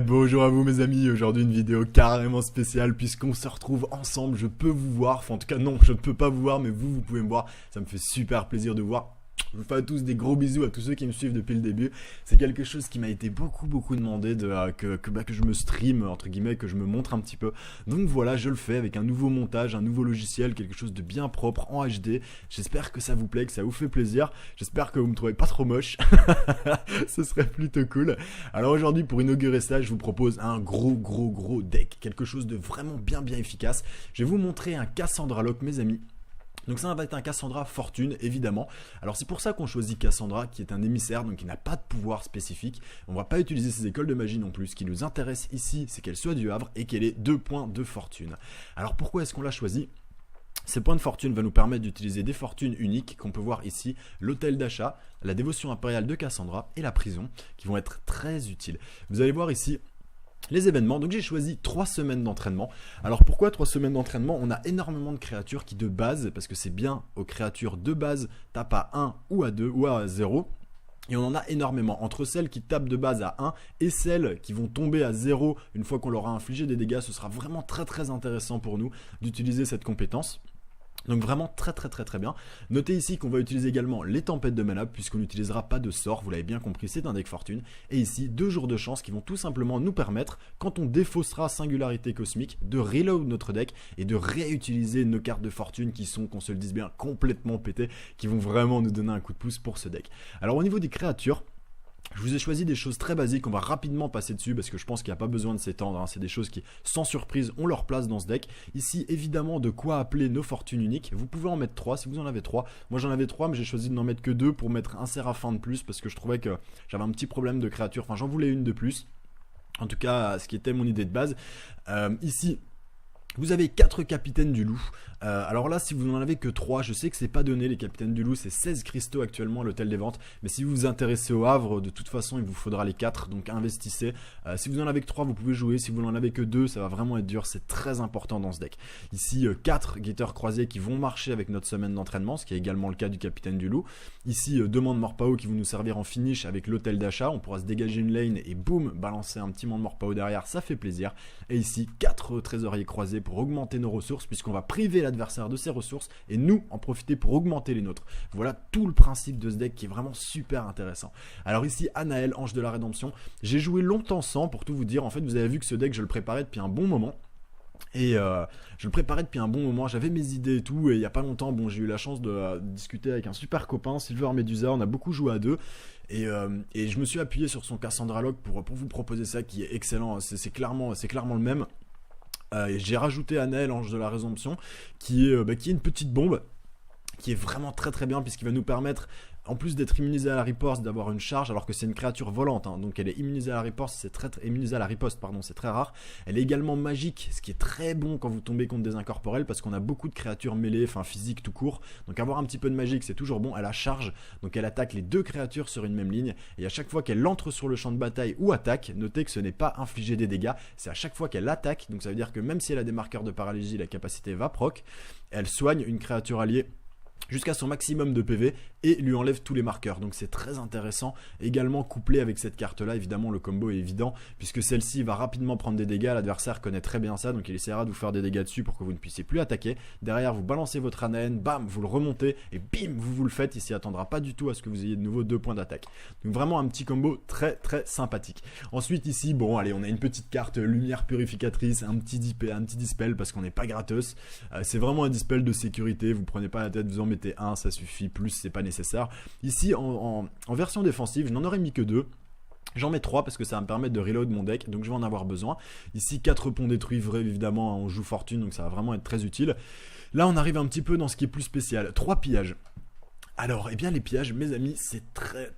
Bonjour à vous mes amis, aujourd'hui une vidéo carrément spéciale puisqu'on se retrouve ensemble, je peux vous voir, enfin en tout cas non, je ne peux pas vous voir mais vous pouvez me voir, ça me fait super plaisir de vous voir. Je vous fais à tous des gros bisous, à tous ceux qui me suivent depuis le début. C'est quelque chose qui m'a été beaucoup demandé que je me stream, entre guillemets, que je me montre un petit peu. Donc voilà, je le fais avec un nouveau montage, un nouveau logiciel, quelque chose de bien propre en HD. J'espère que ça vous plaît, que ça vous fait plaisir. J'espère que vous me trouvez pas trop moche. Ce serait plutôt cool. Alors aujourd'hui, pour inaugurer ça, je vous propose un gros deck. Quelque chose de vraiment bien efficace. Je vais vous montrer un Cassandra Lock, mes amis. Donc ça va être un Cassandra Fortune, évidemment. Alors c'est pour ça qu'on choisit Cassandra, qui est un émissaire, donc qui n'a pas de pouvoir spécifique. On ne va pas utiliser ses écoles de magie non plus. Ce qui nous intéresse ici, c'est qu'elle soit du Havre et qu'elle ait 2 points de fortune. Alors pourquoi est-ce qu'on l'a choisi ? Ces points de fortune vont nous permettre d'utiliser des fortunes uniques qu'on peut voir ici, l'hôtel d'achat, la dévotion impériale de Cassandra et la prison, qui vont être très utiles. Vous allez voir ici les événements, donc j'ai choisi 3 semaines d'entraînement. Alors pourquoi 3 semaines d'entraînement ? On a énormément de créatures qui de base, parce que c'est bien aux créatures de base, tapent à 1 ou à 2 ou à 0. Et on en a énormément, entre celles qui tapent de base à 1 et celles qui vont tomber à 0 une fois qu'on leur a infligé des dégâts. Ce sera vraiment très intéressant pour nous d'utiliser cette compétence. Donc vraiment très bien. Notez ici qu'on va utiliser également les tempêtes de mana puisqu'on n'utilisera pas de sort, vous l'avez bien compris, c'est un deck fortune. Et ici 2 jours de chance qui vont tout simplement nous permettre, quand on défaussera singularité cosmique, de reload notre deck et de réutiliser nos cartes de fortune qui sont, qu'on se le dise bien, complètement pétées, qui vont vraiment nous donner un coup de pouce pour ce deck. Alors au niveau des créatures, je vous ai choisi des choses très basiques, on va rapidement passer dessus parce que je pense qu'il n'y a pas besoin de s'étendre, hein. C'est des choses qui, sans surprise, ont leur place dans ce deck. Ici, évidemment, de quoi appeler nos fortunes uniques. Vous pouvez en mettre 3 si vous en avez 3. Moi j'en avais 3 mais j'ai choisi de n'en mettre que 2 pour mettre un séraphin de plus parce que je trouvais que j'avais un petit problème de créature, enfin j'en voulais une de plus. En tout cas, ce qui était mon idée de base. Ici, vous avez 4 capitaines du loup. Alors là, si vous n'en avez que 3, je sais que c'est pas donné les capitaines du loup, c'est 16 cristaux actuellement à l'hôtel des ventes. Mais si vous vous intéressez au Havre, de toute façon, il vous faudra les 4, donc investissez. Si vous en avez que 3, vous pouvez jouer. Si vous n'en avez que 2, ça va vraiment être dur, c'est très important dans ce deck. Ici, 4 guetteurs croisés qui vont marcher avec notre semaine d'entraînement, ce qui est également le cas du capitaine du loup. Ici, 2 Mans de Morpao qui vont nous servir en finish avec l'hôtel d'achat. On pourra se dégager une lane et boum, balancer un petit Mans de Morpao derrière, ça fait plaisir. Et ici, 4 trésoriers croisés pour augmenter nos ressources puisqu'on va priver l'adversaire de ses ressources et nous en profiter pour augmenter les nôtres. Voilà tout le principe de ce deck qui est vraiment super intéressant. Alors ici Anaël, Ange de la Rédemption, j'ai joué longtemps sans, pour tout vous dire. En fait vous avez vu que ce deck je le préparais depuis un bon moment. Et je le préparais depuis un bon moment, j'avais mes idées et tout, et il n'y a pas longtemps, bon, j'ai eu la chance de discuter avec un super copain, Silver Medusa, on a beaucoup joué à 2, et je me suis appuyé sur son Cassandra Lock pour vous proposer ça qui est excellent, c'est clairement le même. J'ai rajouté Anaël, Ange de la Résomption, qui est une petite bombe, qui est vraiment très bien, puisqu'il va nous permettre, en plus d'être immunisé à la riposte, d'avoir une charge, alors que c'est une créature volante, hein, donc elle est immunisée à la riposte, c'est très rare. Elle est également magique, ce qui est très bon quand vous tombez contre des incorporels, parce qu'on a beaucoup de créatures mêlées, enfin physiques tout court, donc avoir un petit peu de magique c'est toujours bon. Elle a charge, donc elle attaque les 2 créatures sur une même ligne, et à chaque fois qu'elle entre sur le champ de bataille ou attaque, notez que ce n'est pas infliger des dégâts, c'est à chaque fois qu'elle attaque, donc ça veut dire que même si elle a des marqueurs de paralysie, la capacité va proc, elle soigne une créature alliée jusqu'à son maximum de PV et lui enlève tous les marqueurs, donc c'est très intéressant. Également couplé avec cette carte là, évidemment le combo est évident puisque celle-ci va rapidement prendre des dégâts, l'adversaire connaît très bien ça, donc il essaiera de vous faire des dégâts dessus pour que vous ne puissiez plus attaquer. Derrière vous balancez votre Anaën, bam, vous le remontez et bim, vous le faites, il s'y attendra pas du tout à ce que vous ayez de nouveau 2 points d'attaque. Donc vraiment un petit combo très sympathique. Ensuite ici, bon allez, on a une petite carte lumière purificatrice, un petit dispel parce qu'on n'est pas gratos, c'est vraiment un dispel de sécurité, vous prenez pas la tête, vous en mettez un, ça suffit, plus c'est pas nécessaire. Ici en version défensive, je n'en aurais mis que 2. J'en mets 3 parce que ça va me permettre de reload mon deck, donc je vais en avoir besoin. Ici 4 ponts détruits, vrai évidemment, on joue fortune, donc ça va vraiment être très utile. Là on arrive un petit peu dans ce qui est plus spécial, 3 pillages. Alors, eh bien les pillages, mes amis, c'est très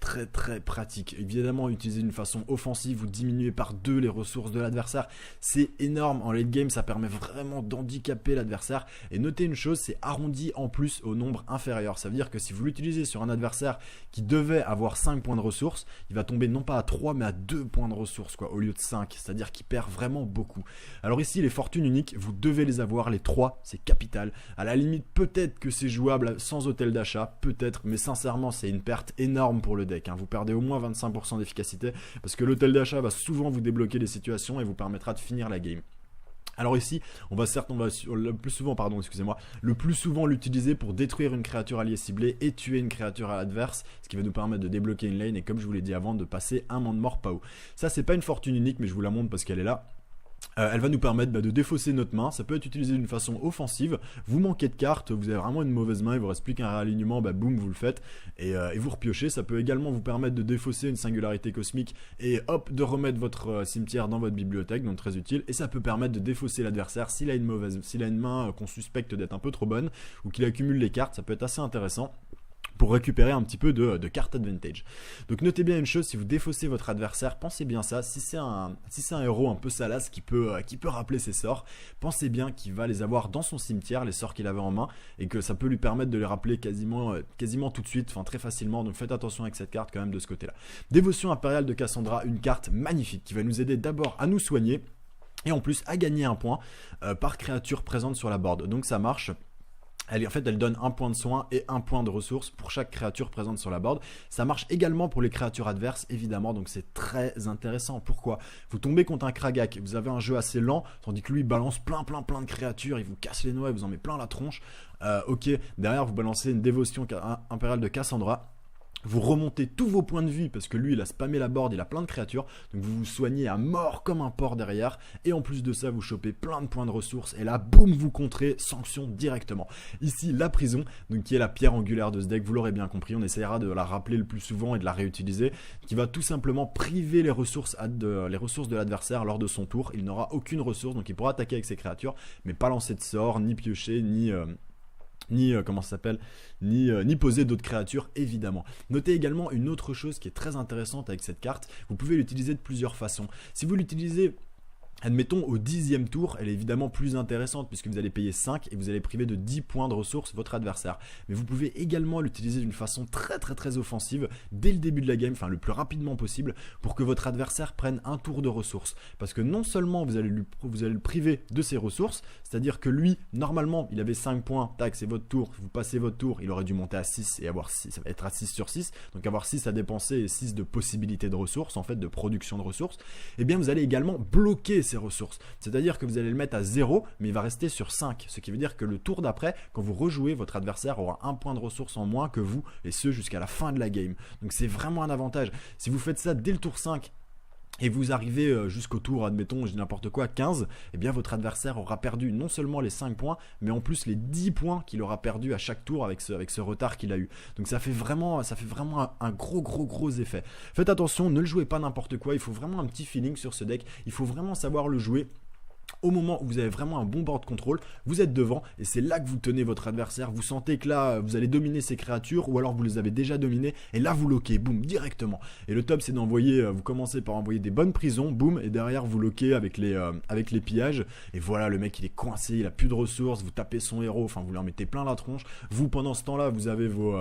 pratique. Évidemment, utiliser d'une façon offensive, vous diminuez par 2 les ressources de l'adversaire. C'est énorme. En late game, ça permet vraiment d'handicaper l'adversaire. Et notez une chose, c'est arrondi en plus au nombre inférieur. Ça veut dire que si vous l'utilisez sur un adversaire qui devait avoir 5 points de ressources, il va tomber non pas à 3, mais à 2 points de ressources, quoi, au lieu de 5. C'est-à-dire qu'il perd vraiment beaucoup. Alors ici, les fortunes uniques, vous devez les avoir, les 3, c'est capital. À la limite, peut-être que c'est jouable sans hôtel d'achat, peut-être. peut-être, mais sincèrement c'est une perte énorme pour le deck, hein. Vous perdez au moins 25% d'efficacité, parce que l'hôtel d'achat va souvent vous débloquer des situations et vous permettra de finir la game. Alors ici, on va le plus souvent l'utiliser pour détruire une créature alliée ciblée et tuer une créature à l'adverse, ce qui va nous permettre de débloquer une lane et comme je vous l'ai dit avant, de passer un monde mort PAO. Ça c'est pas une fortune unique, mais je vous la montre parce qu'elle est là. Elle va nous permettre de défausser notre main. Ça peut être utilisé d'une façon offensive. Vous manquez de cartes, vous avez vraiment une mauvaise main, il vous reste plus qu'un réalignement, boum, vous le faites et vous repiochez. Ça peut également vous permettre de défausser une singularité cosmique et hop, de remettre votre cimetière dans votre bibliothèque, donc très utile. Et ça peut permettre de défausser l'adversaire s'il a une main qu'on suspecte d'être un peu trop bonne ou qu'il accumule les cartes. Ça peut être assez intéressant pour récupérer un petit peu de carte advantage. Donc notez bien une chose, si vous défaussez votre adversaire, pensez bien ça, si c'est un héros un peu salace qui peut rappeler ses sorts, pensez bien qu'il va les avoir dans son cimetière, les sorts qu'il avait en main, et que ça peut lui permettre de les rappeler quasiment tout de suite, enfin très facilement, donc faites attention avec cette carte quand même de ce côté-là. Dévotion impériale de Cassandra, une carte magnifique qui va nous aider d'abord à nous soigner, et en plus à gagner un point par créature présente sur la board, donc ça marche. Elle donne un point de soin et un point de ressources pour chaque créature présente sur la board. Ça marche également pour les créatures adverses, évidemment, donc c'est très intéressant. Pourquoi? Vous tombez contre un Kragak, vous avez un jeu assez lent, tandis que lui, il balance plein de créatures, il vous casse les noix, il vous en met plein la tronche. Ok, derrière, vous balancez une dévotion impériale de Cassandra. Vous remontez tous vos points de vie parce que lui il a spammé la board, il a plein de créatures, donc vous vous soignez à mort comme un porc derrière et en plus de ça vous chopez plein de points de ressources et là boum vous contrez sanction directement. Ici la prison, donc qui est la pierre angulaire de ce deck, vous l'aurez bien compris, on essaiera de la rappeler le plus souvent et de la réutiliser, qui va tout simplement priver les ressources de l'adversaire lors de son tour. Il n'aura aucune ressource donc il pourra attaquer avec ses créatures mais pas lancer de sort, ni piocher, ni poser d'autres créatures évidemment. Notez également une autre chose qui est très intéressante avec cette carte, vous pouvez l'utiliser de plusieurs façons. Si vous l'utilisez, admettons au 10e tour, elle est évidemment plus intéressante puisque vous allez payer 5 et vous allez priver de 10 points de ressources votre adversaire. Mais vous pouvez également l'utiliser d'une façon très offensive dès le début de la game, enfin le plus rapidement possible pour que votre adversaire prenne un tour de ressources. Parce que non seulement vous allez le priver de ses ressources, c'est-à-dire que lui, normalement, il avait 5 points, tac, c'est votre tour, vous passez votre tour, il aurait dû monter à 6 et avoir 6, ça va être à 6 sur 6, donc avoir 6 à dépenser et 6 de possibilités de ressources, en fait de production de ressources, et bien vous allez également bloquer ses ressources. C'est-à-dire que vous allez le mettre à 0, mais il va rester sur 5. Ce qui veut dire que le tour d'après, quand vous rejouez, votre adversaire aura un point de ressources en moins que vous, et ce jusqu'à la fin de la game. Donc c'est vraiment un avantage. Si vous faites ça dès le tour 5, et vous arrivez jusqu'au tour, admettons, je dis n'importe quoi, 15, et bien votre adversaire aura perdu non seulement les 5 points, mais en plus les 10 points qu'il aura perdu à chaque tour avec ce retard qu'il a eu. Donc ça fait vraiment un gros effet. Faites attention, ne le jouez pas n'importe quoi, il faut vraiment un petit feeling sur ce deck, il faut vraiment savoir le jouer. Au moment où vous avez vraiment un bon board control, vous êtes devant et c'est là que vous tenez votre adversaire. Vous sentez que là, vous allez dominer ces créatures ou alors vous les avez déjà dominées et là vous loquez, boum, directement. Et le top c'est d'envoyer, vous commencez par envoyer des bonnes prisons, boum, et derrière vous loquez avec les pillages. Et voilà, le mec il est coincé, il a plus de ressources, vous tapez son héros, enfin vous lui en mettez plein la tronche. Vous pendant ce temps-là, vous avez vos...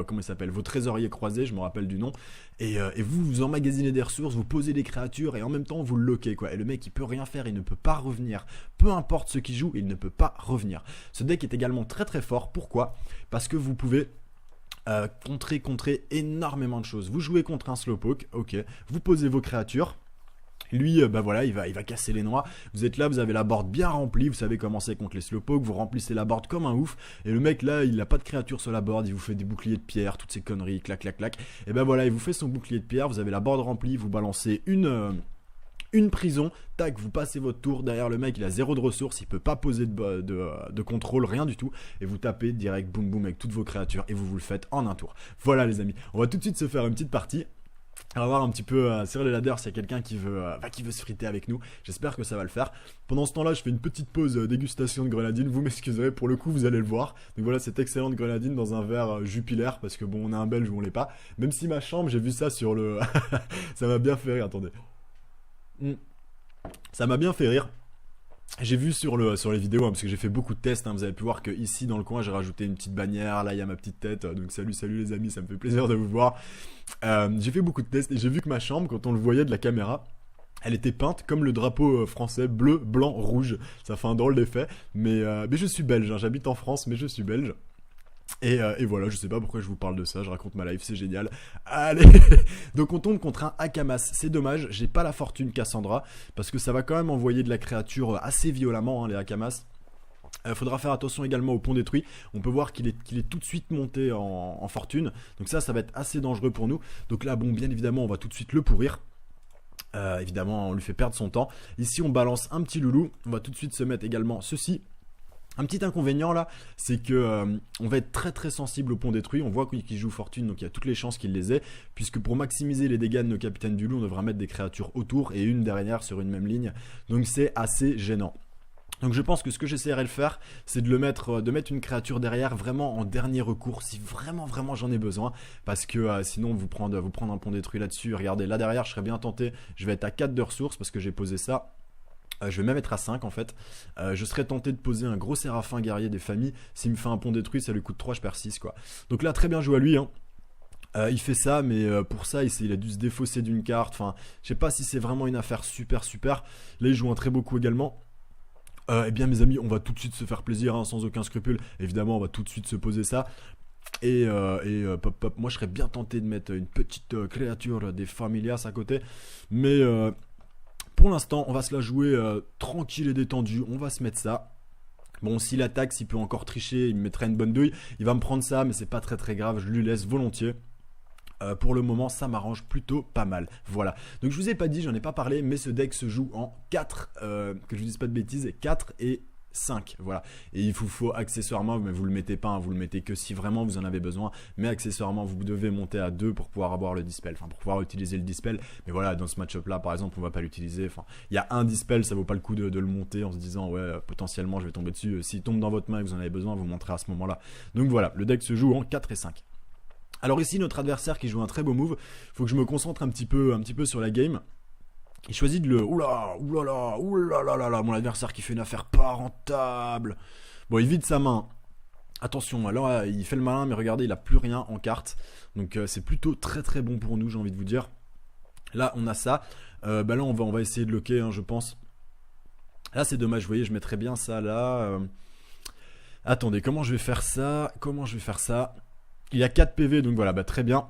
comment il s'appelle, vos trésoriers croisés, je me rappelle du nom, et vous emmagasinez des ressources, vous posez des créatures, et en même temps vous le loquez, quoi. Et le mec il peut rien faire, il ne peut pas revenir. Peu importe ce qu'il joue, il ne peut pas revenir. Ce deck est également très fort, pourquoi? Parce que vous pouvez contrer énormément de choses. Vous jouez contre un slowpoke, ok, vous posez vos créatures. Lui, voilà, il va casser les noix. Vous êtes là, vous avez la board bien remplie, vous savez comment c'est contre les slowpoke, vous remplissez la board comme un ouf. Et le mec là, il n'a pas de créature sur la board, il vous fait des boucliers de pierre, toutes ces conneries, clac. Et voilà, il vous fait son bouclier de pierre, vous avez la board remplie, vous balancez une prison, tac, vous passez votre tour, derrière le mec il a 0 de ressources, il peut pas poser de contrôle, rien du tout, et vous tapez direct, boum avec toutes vos créatures, et vous le faites en un tour. Voilà les amis, on va tout de suite se faire une petite partie. On va voir un petit peu sur les ladders s'il y a quelqu'un qui veut se friter avec nous. J'espère que ça va le faire. Pendant ce temps-là, je fais une petite pause dégustation de grenadine. Vous m'excuserez, pour le coup, vous allez le voir. Donc voilà, cette excellente grenadine dans un verre Jupiler, parce que bon, on a un belge où on l'est pas. Même si ma chambre, j'ai vu ça sur le... ça m'a bien fait rire, attendez. Ça m'a bien fait rire. J'ai vu sur les vidéos, parce que j'ai fait beaucoup de tests, vous avez pu voir que ici dans le coin j'ai rajouté une petite bannière, là il y a ma petite tête, donc salut les amis, ça me fait plaisir de vous voir. J'ai fait beaucoup de tests et j'ai vu que ma chambre, quand on le voyait de la caméra, elle était peinte comme le drapeau français, bleu, blanc, rouge. Ça fait un drôle d'effet, mais je suis belge, j'habite en France mais je suis belge. Et voilà, je sais pas pourquoi je vous parle de ça, je raconte ma life, c'est génial. Allez. Donc on tombe contre un Akamas, c'est dommage, j'ai pas la fortune Cassandra, parce que ça va quand même envoyer de la créature assez violemment, hein, les Akamas. Faudra faire attention également au pont détruit. On peut voir qu'il est tout de suite monté en fortune. Donc ça va être assez dangereux pour nous. Donc là, bon, bien évidemment, on va tout de suite le pourrir. Évidemment, on lui fait perdre son temps. Ici, on balance un petit loulou. On va tout de suite se mettre également ceci. Un petit inconvénient là, c'est que on va être très très sensible au pont détruit. On voit qu'il joue fortune, donc il y a toutes les chances qu'il les ait. Puisque pour maximiser les dégâts de nos capitaines du loup, on devra mettre des créatures autour et une derrière sur une même ligne. Donc c'est assez gênant. Donc je pense que ce que j'essaierai de faire, c'est de mettre une créature derrière vraiment en dernier recours, si vraiment j'en ai besoin. Parce que sinon vous prendre un pont détruit là-dessus, regardez là derrière je serais bien tenté, je vais être à 4 de ressources parce que j'ai posé ça. Je vais même être à 5 en fait. Je serais tenté de poser un gros séraphin guerrier des familles. S'il me fait un pont détruit, ça lui coûte 3, je perds 6 quoi. Donc là très bien joué à lui hein. Il fait ça, mais pour ça, il a dû se défausser d'une carte. Enfin, je sais pas si c'est vraiment une affaire super. Là, il joue un très beau coup également. Eh bien mes amis, on va tout de suite se faire plaisir hein, sans aucun scrupule. Évidemment, on va tout de suite se poser ça. Et pop, moi je serais bien tenté de mettre une petite créature des Familias à côté. Mais pour l'instant, on va se la jouer tranquille et détendu. On va se mettre ça. Bon, s'il attaque, s'il peut encore tricher, il me mettrait une bonne douille. Il va me prendre ça, mais c'est pas très grave. Je lui laisse volontiers. Pour le moment, ça m'arrange plutôt pas mal. Voilà. Donc je vous ai pas dit, j'en ai pas parlé, mais ce deck se joue en 4, que je vous dise pas de bêtises, 4 et 5. Voilà. Et il vous faut accessoirement, mais vous le mettez pas, hein, vous le mettez que si vraiment vous en avez besoin. Mais accessoirement, vous devez monter à 2 pour pouvoir avoir le dispel, enfin pour pouvoir utiliser le dispel. Mais voilà, dans ce match-up là, par exemple, on va pas l'utiliser. Enfin, il y a un dispel, ça vaut pas le coup de le monter en se disant ouais, potentiellement je vais tomber dessus. S'il tombe dans votre main et que vous en avez besoin, vous monterez à ce moment-là. Donc voilà, le deck se joue en 4 et 5. Alors ici, notre adversaire qui joue un très beau move, faut que je me concentre un petit peu sur la game. Il choisit de le... Oula, mon adversaire qui fait une affaire pas rentable. Bon, il vide sa main. Attention, alors il fait le malin, mais regardez, il a plus rien en carte. Donc c'est plutôt très bon pour nous, j'ai envie de vous dire. Là, on a ça. Là, on va essayer de loquer, hein, je pense. Là, c'est dommage, vous voyez, je mettrais bien ça là. Attendez, comment je vais faire ça? Il y a 4 PV, donc voilà, très bien.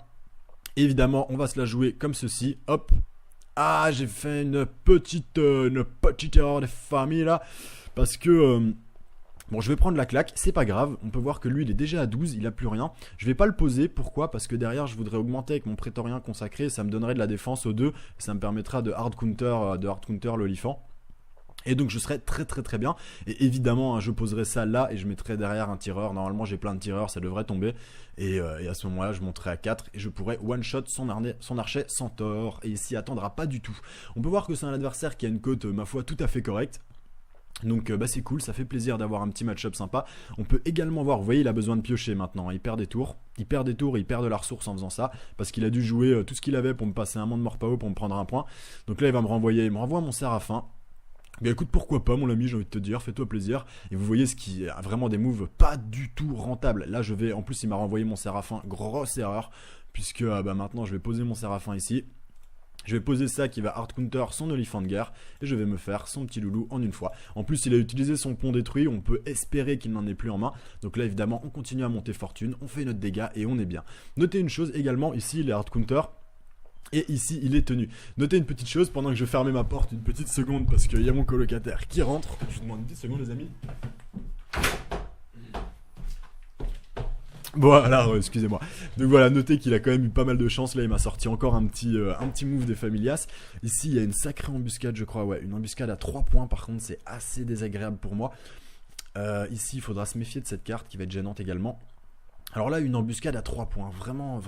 Évidemment, on va se la jouer comme ceci. Hop. Ah, j'ai fait une petite erreur des familles là. Parce que... bon, je vais prendre la claque, c'est pas grave. On peut voir que lui, il est déjà à 12, il a plus rien. Je vais pas le poser, pourquoi? Parce que derrière, je voudrais augmenter avec mon prétorien consacré. Ça me donnerait de la défense au 2. Ça me permettra de hard counter l'olifant. Et donc je serai très bien. Et évidemment hein, je poserai ça là et je mettrai derrière un tireur. Normalement j'ai plein de tireurs, ça devrait tomber. Et à ce moment là je monterai à 4 et je pourrai one shot son archet sans tort. Et il s'y attendra pas du tout. On peut voir que c'est un adversaire qui a une cote ma foi tout à fait correcte. Donc c'est cool, ça fait plaisir d'avoir un petit match-up sympa. On peut également voir, vous voyez il a besoin de piocher maintenant, il perd des tours, il perd de la ressource en faisant ça, parce qu'il a dû jouer tout ce qu'il avait pour me passer un monde mort pas haut pour me prendre un point. Donc là il me renvoie mon séraphin. Bien écoute, pourquoi pas mon ami, j'ai envie de te dire, fais-toi plaisir. Et vous voyez ce qui est vraiment des moves pas du tout rentables. Là en plus il m'a renvoyé mon séraphin, grosse erreur. Puisque maintenant je vais poser mon séraphin ici. Je vais poser ça qui va hard counter son olifant de guerre. Et je vais me faire son petit loulou en une fois. En plus il a utilisé son pont détruit, on peut espérer qu'il n'en ait plus en main. Donc là évidemment on continue à monter fortune, on fait notre dégâts et on est bien. Notez une chose également, ici les hard counter. Et ici il est tenu. Notez une petite chose pendant que je fermais ma porte, une petite seconde parce qu'il y a mon colocataire qui rentre. Je vous demande une petite seconde les amis. Voilà, excusez-moi. Donc voilà, notez qu'il a quand même eu pas mal de chance. Là il m'a sorti encore un petit move des Familias. Ici il y a une sacrée embuscade je crois. Ouais, une embuscade à 3 points par contre c'est assez désagréable pour moi. Ici il faudra se méfier de cette carte qui va être gênante également. Alors là, une embuscade à 3 points, vraiment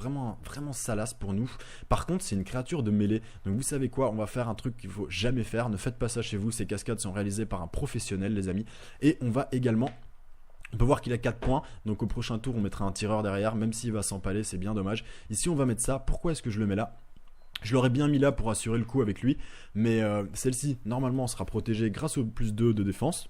salace pour nous. Par contre, c'est une créature de mêlée. Donc vous savez quoi, on va faire un truc qu'il ne faut jamais faire. Ne faites pas ça chez vous, ces cascades sont réalisées par un professionnel les amis. Et on va également... On peut voir qu'il a 4 points, donc au prochain tour on mettra un tireur derrière, même s'il va s'empaler, c'est bien dommage. Ici on va mettre ça, pourquoi est-ce que je le mets là? Je l'aurais bien mis là pour assurer le coup avec lui, mais celle-ci, normalement, sera protégée grâce au plus 2 de défense.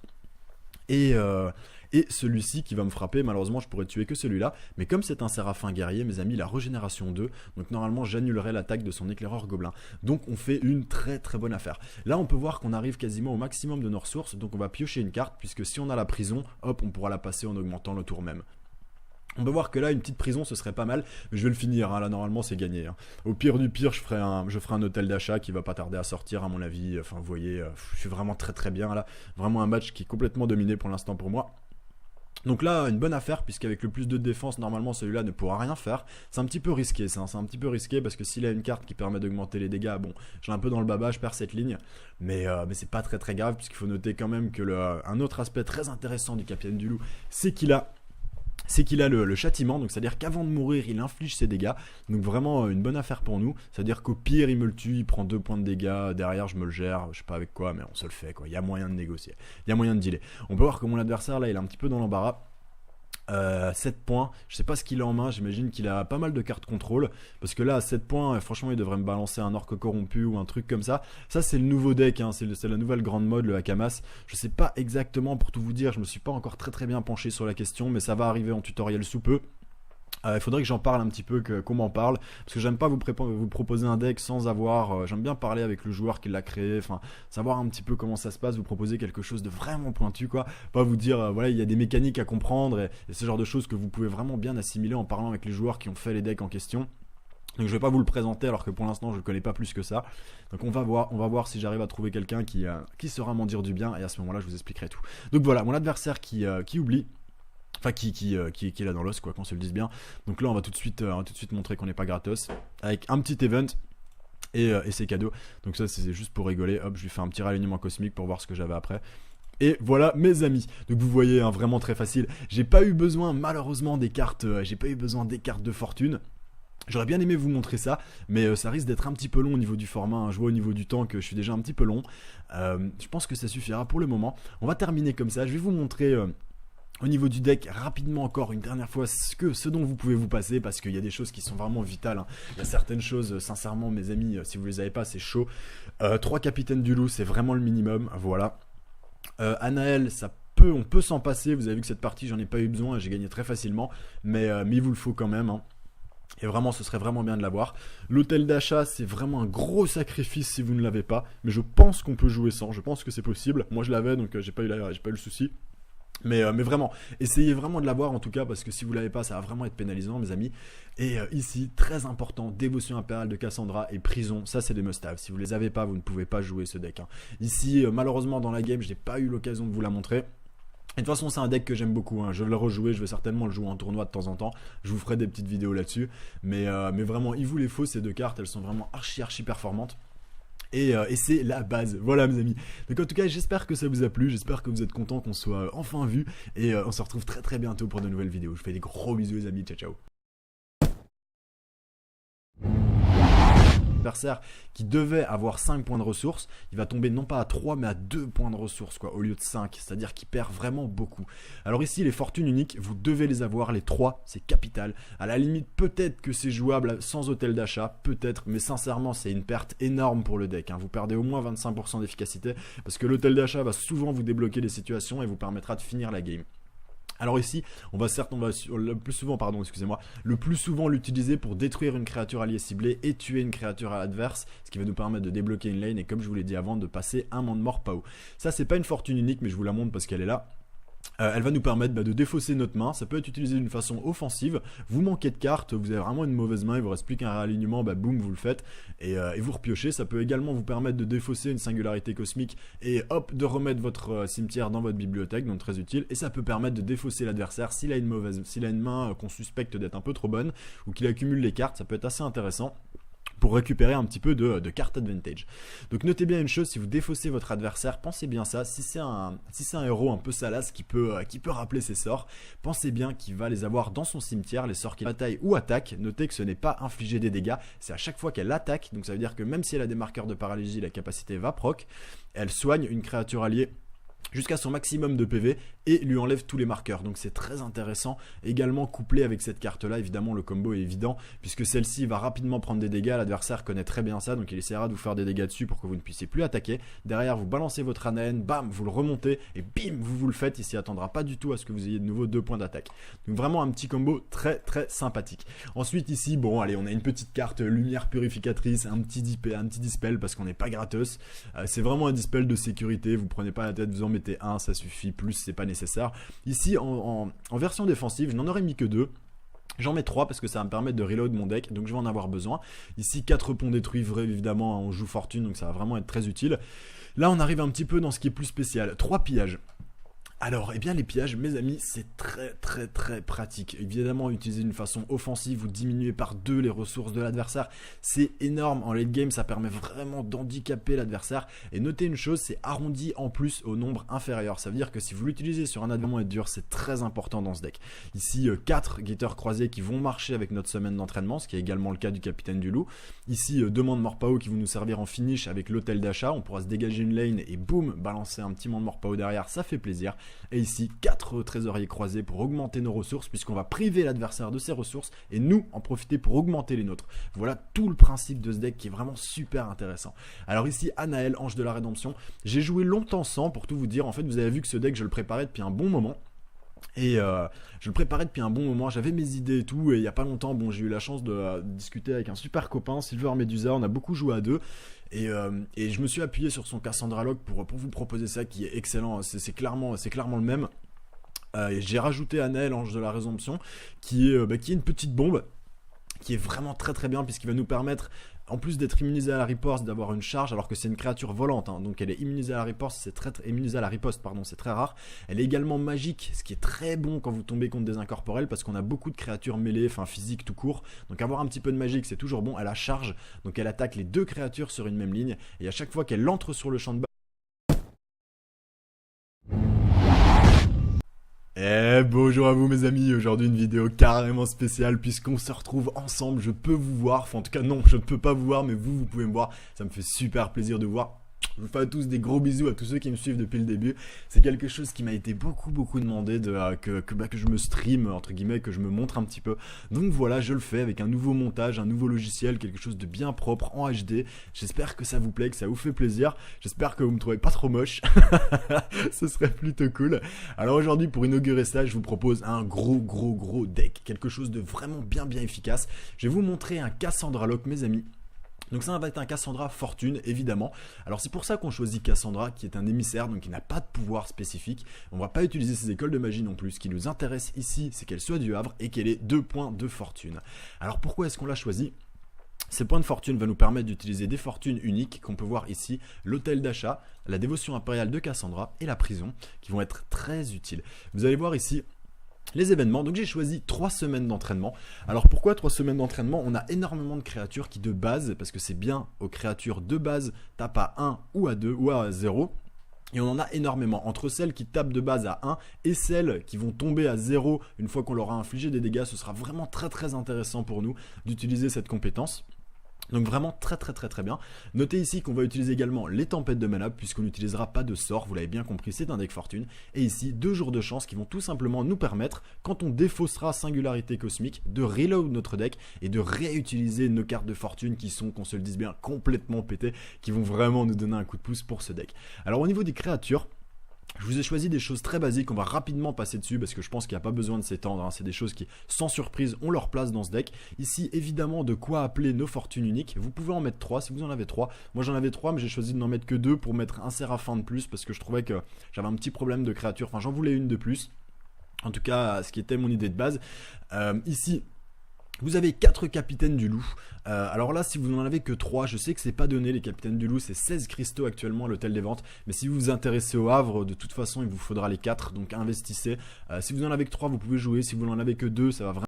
Et celui-ci qui va me frapper, malheureusement je pourrais tuer que celui-là. Mais comme c'est un séraphin guerrier, mes amis, il a régénération 2. Donc normalement j'annulerai l'attaque de son éclaireur gobelin. Donc on fait une très bonne affaire. Là on peut voir qu'on arrive quasiment au maximum de nos ressources. Donc on va piocher une carte, puisque si on a la prison, hop, on pourra la passer en augmentant le tour même. On peut voir que là, une petite prison, ce serait pas mal. Mais je vais le finir, hein. Là, normalement, c'est gagné, hein. Au pire du pire, je ferai un hôtel d'achat qui va pas tarder à sortir, à mon avis. Enfin, vous voyez, je suis vraiment très très bien là. Vraiment un match qui est complètement dominé pour l'instant pour moi. Donc là, une bonne affaire, puisqu'avec le plus de défense, normalement, celui-là ne pourra rien faire. C'est un petit peu risqué, ça, hein. C'est un petit peu risqué, parce que s'il a une carte qui permet d'augmenter les dégâts, bon, j'ai un peu dans le baba, je perds cette ligne. Mais c'est pas très très grave, puisqu'il faut noter quand même que un autre aspect très intéressant du Capitaine du Loup, c'est qu'il a le châtiment, donc c'est-à-dire qu'avant de mourir, il inflige ses dégâts. Donc vraiment une bonne affaire pour nous. C'est-à-dire qu'au pire, il me le tue, il prend 2 points de dégâts. Derrière, je me le gère, je sais pas avec quoi, mais on se le fait, quoi. Il y a moyen de négocier, il y a moyen de dealer. On peut voir que mon adversaire, là, il est un petit peu dans l'embarras. 7 points, je sais pas ce qu'il a en main, j'imagine qu'il a pas mal de cartes contrôle, parce que là à 7 points, franchement il devrait me balancer un orc corrompu ou un truc comme ça. Ça c'est le nouveau deck, hein. C'est la nouvelle grande mode, le Hakamas. Je sais pas exactement, pour tout vous dire, je me suis pas encore très très bien penché sur la question, mais ça va arriver en tutoriel sous peu. Il faudrait que j'en parle un petit peu, qu'on m'en parle, parce que j'aime pas vous proposer un deck sans avoir, j'aime bien parler avec le joueur qui l'a créé, enfin savoir un petit peu comment ça se passe, vous proposer quelque chose de vraiment pointu, quoi, pas vous dire voilà il y a des mécaniques à comprendre et ce genre de choses que vous pouvez vraiment bien assimiler en parlant avec les joueurs qui ont fait les decks en question. Donc je vais pas vous le présenter alors que pour l'instant je le connais pas plus que ça. Donc on va voir si j'arrive à trouver quelqu'un qui saura m'en dire du bien, et à ce moment-là je vous expliquerai tout. Donc voilà, mon adversaire qui oublie. Enfin, qui est là dans l'os, quoi, qu'on se le dise bien. Donc là, on va tout de suite montrer qu'on n'est pas gratos. Avec un petit event et c'est cadeau. Donc ça, c'est juste pour rigoler. Hop, je lui fais un petit réalignement cosmique pour voir ce que j'avais après. Et voilà mes amis, donc vous voyez, hein, vraiment très facile. J'ai pas eu besoin malheureusement des cartes, de fortune. J'aurais bien aimé vous montrer ça, mais ça risque d'être un petit peu long au niveau du format, hein. Je vois au niveau du temps que je suis déjà un petit peu long. Je pense que ça suffira pour le moment. On va terminer comme ça, je vais vous montrer... au niveau du deck, rapidement encore une dernière fois ce dont vous pouvez vous passer, parce qu'il y a des choses qui sont vraiment vitales, hein. Il y a certaines choses, sincèrement mes amis, si vous les avez pas, c'est chaud. 3 capitaines du loup, c'est vraiment le minimum, voilà. Anaël, on peut s'en passer, vous avez vu que cette partie j'en ai pas eu besoin, j'ai gagné très facilement, mais il vous le faut quand même, hein. Et vraiment, ce serait vraiment bien de l'avoir. L'hôtel d'achat, c'est vraiment un gros sacrifice si vous ne l'avez pas, mais je pense qu'on peut jouer sans, je pense que c'est possible. Moi je l'avais, donc j'ai pas eu le souci. Mais vraiment, essayez vraiment de l'avoir en tout cas, parce que si vous l'avez pas, ça va vraiment être pénalisant mes amis. Et ici, très important, dévotion impériale de Cassandra et prison, ça c'est des must-have. Si vous les avez pas, vous ne pouvez pas jouer ce deck, hein. Ici, malheureusement dans la game, je n'ai pas eu l'occasion de vous la montrer. Et de toute façon, c'est un deck que j'aime beaucoup, hein. Je vais le rejouer, je vais certainement le jouer en tournoi de temps en temps. Je vous ferai des petites vidéos là-dessus. Mais vraiment, il vous les faut ces deux cartes, elles sont vraiment archi performantes. Et c'est la base, voilà mes amis. Donc en tout cas j'espère que ça vous a plu, j'espère que vous êtes contents qu'on soit enfin vu. Et on se retrouve très bientôt pour de nouvelles vidéos. Je vous fais des gros bisous les amis, ciao ciao. Adversaire qui devait avoir 5 points de ressources, il va tomber non pas à 3 mais à 2 points de ressources, quoi, au lieu de 5, c'est-à-dire qu'il perd vraiment beaucoup. Alors ici les fortunes uniques, vous devez les avoir, les 3, c'est capital. À la limite peut-être que c'est jouable sans hôtel d'achat, peut-être, mais sincèrement c'est une perte énorme pour le deck, hein. Vous perdez au moins 25% d'efficacité, parce que l'hôtel d'achat va souvent vous débloquer des situations et vous permettra de finir la game. Alors ici, on va le plus souvent l'utiliser pour détruire une créature alliée ciblée et tuer une créature adverse, ce qui va nous permettre de débloquer une lane et comme je vous l'ai dit avant, de passer un monde mort PAO. Ça c'est pas une fortune unique, mais je vous la montre parce qu'elle est là. Elle va nous permettre de défausser notre main, ça peut être utilisé d'une façon offensive, vous manquez de cartes, vous avez vraiment une mauvaise main, il vous reste plus qu'un réalignement, boum vous le faites et vous repiochez. Ça peut également vous permettre de défausser une singularité cosmique et hop de remettre votre cimetière dans votre bibliothèque, donc très utile. Et ça peut permettre de défausser l'adversaire s'il a une main qu'on suspecte d'être un peu trop bonne ou qu'il accumule les cartes, ça peut être assez intéressant pour récupérer un petit peu de carte advantage. Donc notez bien une chose, si vous défaussez votre adversaire, pensez bien ça, si c'est un héros un peu salace qui peut rappeler ses sorts, pensez bien qu'il va les avoir dans son cimetière, les sorts qui bataille ou attaque. Notez que ce n'est pas infliger des dégâts, c'est à chaque fois qu'elle attaque, donc ça veut dire que même si elle a des marqueurs de paralysie, la capacité va proc, elle soigne une créature alliée jusqu'à son maximum de PV et lui enlève tous les marqueurs, donc c'est très intéressant. Également couplé avec cette carte là, évidemment le combo est évident puisque celle-ci va rapidement prendre des dégâts, l'adversaire connaît très bien ça, donc il essaiera de vous faire des dégâts dessus pour que vous ne puissiez plus attaquer. Derrière vous balancez votre Anaen, bam, vous le remontez et bim, vous le faites, il s'y attendra pas du tout à ce que vous ayez de nouveau 2 points d'attaque. Donc vraiment un petit combo très sympathique. Ensuite ici, bon allez, on a une petite carte lumière purificatrice, un petit dispel parce qu'on n'est pas gratos. C'est vraiment un dispel de sécurité, vous prenez pas la tête, vous en mettez un, ça suffit, plus c'est pas nécessaire. Ici en version défensive, je n'en aurais mis que 2. J'en mets 3 parce que ça va me permettre de reload mon deck, donc je vais en avoir besoin. Ici 4 ponts détruits, vrai évidemment, on joue fortune, donc ça va vraiment être très utile. Là on arrive un petit peu dans ce qui est plus spécial, 3 pillages. Alors, eh bien les pillages, mes amis, c'est très pratique. Évidemment, utiliser d'une façon offensive, vous diminuez par 2 les ressources de l'adversaire. C'est énorme. En late game, ça permet vraiment d'handicaper l'adversaire. Et notez une chose, c'est arrondi en plus au nombre inférieur. Ça veut dire que si vous l'utilisez sur un adversaire dur, c'est très important dans ce deck. Ici, 4 guetteurs croisés qui vont marcher avec notre semaine d'entraînement, ce qui est également le cas du capitaine du loup. Ici, 2 Mans de Morpao qui vont nous servir en finish avec l'hôtel d'achat. On pourra se dégager une lane et boum, balancer un petit Mans de Morpao derrière, ça fait plaisir. Et ici 4 trésoriers croisés pour augmenter nos ressources, puisqu'on va priver l'adversaire de ses ressources et nous en profiter pour augmenter les nôtres. Voilà tout le principe de ce deck qui est vraiment super intéressant. Alors ici Anaël, ange de la rédemption, j'ai joué longtemps sans, pour tout vous dire. En fait vous avez vu que ce deck je le préparais depuis un bon moment. Et je le préparais depuis un bon moment, j'avais mes idées et tout, et il n'y a pas longtemps, bon, j'ai eu la chance de discuter avec un super copain, Silver Medusa, on a beaucoup joué à deux, et je me suis appuyé sur son Cassandra Log pour vous proposer ça qui est excellent, c'est clairement le même. Et j'ai rajouté Anaël, ange de la résomption, qui est une petite bombe, qui est vraiment très bien, puisqu'il va nous permettre, en plus d'être immunisé à la riposte, d'avoir une charge, alors que c'est une créature volante, hein, donc elle est immunisée à la riposte, immunisée à la riposte, pardon, c'est très rare. Elle est également magique, ce qui est très bon quand vous tombez contre des incorporels, parce qu'on a beaucoup de créatures mêlées, enfin physiques tout court, donc avoir un petit peu de magique c'est toujours bon. Elle a charge, donc elle attaque les 2 créatures sur une même ligne, et à chaque fois qu'elle entre sur le champ de bataille. Bonjour à vous mes amis, aujourd'hui une vidéo carrément spéciale puisqu'on se retrouve ensemble, je peux vous voir, enfin en tout cas non, je ne peux pas vous voir mais vous pouvez me voir, ça me fait super plaisir de vous voir. Je vous fais à tous des gros bisous à tous ceux qui me suivent depuis le début. C'est quelque chose qui m'a été beaucoup demandé que je me stream, entre guillemets, que je me montre un petit peu. Donc voilà, je le fais avec un nouveau montage, un nouveau logiciel, quelque chose de bien propre en HD. J'espère que ça vous plaît, que ça vous fait plaisir. J'espère que vous me trouvez pas trop moche. Ce serait plutôt cool. Alors aujourd'hui, pour inaugurer ça, je vous propose un gros deck. Quelque chose de vraiment bien efficace. Je vais vous montrer un Cassandra Lock, mes amis. Donc ça va être un Cassandra Fortune, évidemment. Alors c'est pour ça qu'on choisit Cassandra, qui est un émissaire, donc qui n'a pas de pouvoir spécifique. On ne va pas utiliser ses écoles de magie non plus. Ce qui nous intéresse ici, c'est qu'elle soit du Havre et qu'elle ait 2 points de fortune. Alors pourquoi est-ce qu'on l'a choisi ? Ces points de fortune vont nous permettre d'utiliser des fortunes uniques qu'on peut voir ici, l'hôtel d'achat, la dévotion impériale de Cassandra et la prison, qui vont être très utiles. Vous allez voir ici les événements, donc j'ai choisi 3 semaines d'entraînement. Alors pourquoi 3 semaines d'entraînement? On a énormément de créatures qui de base, parce que c'est bien aux créatures de base, tapent à 1 ou à 2 ou à 0. Et on en a énormément, entre celles qui tapent de base à 1 et celles qui vont tomber à 0 une fois qu'on leur a infligé des dégâts. Ce sera vraiment très intéressant pour nous d'utiliser cette compétence. Donc vraiment très bien. Notez ici qu'on va utiliser également les tempêtes de mana puisqu'on n'utilisera pas de sort, vous l'avez bien compris, c'est un deck fortune. Et ici 2 jours de chance qui vont tout simplement nous permettre, quand on défaussera singularité cosmique, de reload notre deck et de réutiliser nos cartes de fortune qui sont, qu'on se le dise bien, complètement pétées, qui vont vraiment nous donner un coup de pouce pour ce deck. Alors au niveau des créatures, je vous ai choisi des choses très basiques, on va rapidement passer dessus parce que je pense qu'il n'y a pas besoin de s'étendre, hein. C'est des choses qui, sans surprise, ont leur place dans ce deck. Ici, évidemment, de quoi appeler nos fortunes uniques. Vous pouvez en mettre 3 si vous en avez 3. Moi j'en avais 3 mais j'ai choisi de n'en mettre que 2 pour mettre un séraphin de plus parce que je trouvais que j'avais un petit problème de créature, enfin j'en voulais une de plus. En tout cas, ce qui était mon idée de base. Ici, vous avez 4 capitaines du loup. Alors là, si vous n'en avez que 3, je sais que c'est pas donné, les capitaines du loup, c'est 16 cristaux actuellement à l'hôtel des ventes. Mais si vous vous intéressez au Havre, de toute façon, il vous faudra les 4, donc investissez. Si vous en avez que 3, vous pouvez jouer. Si vous n'en avez que 2, ça va vraiment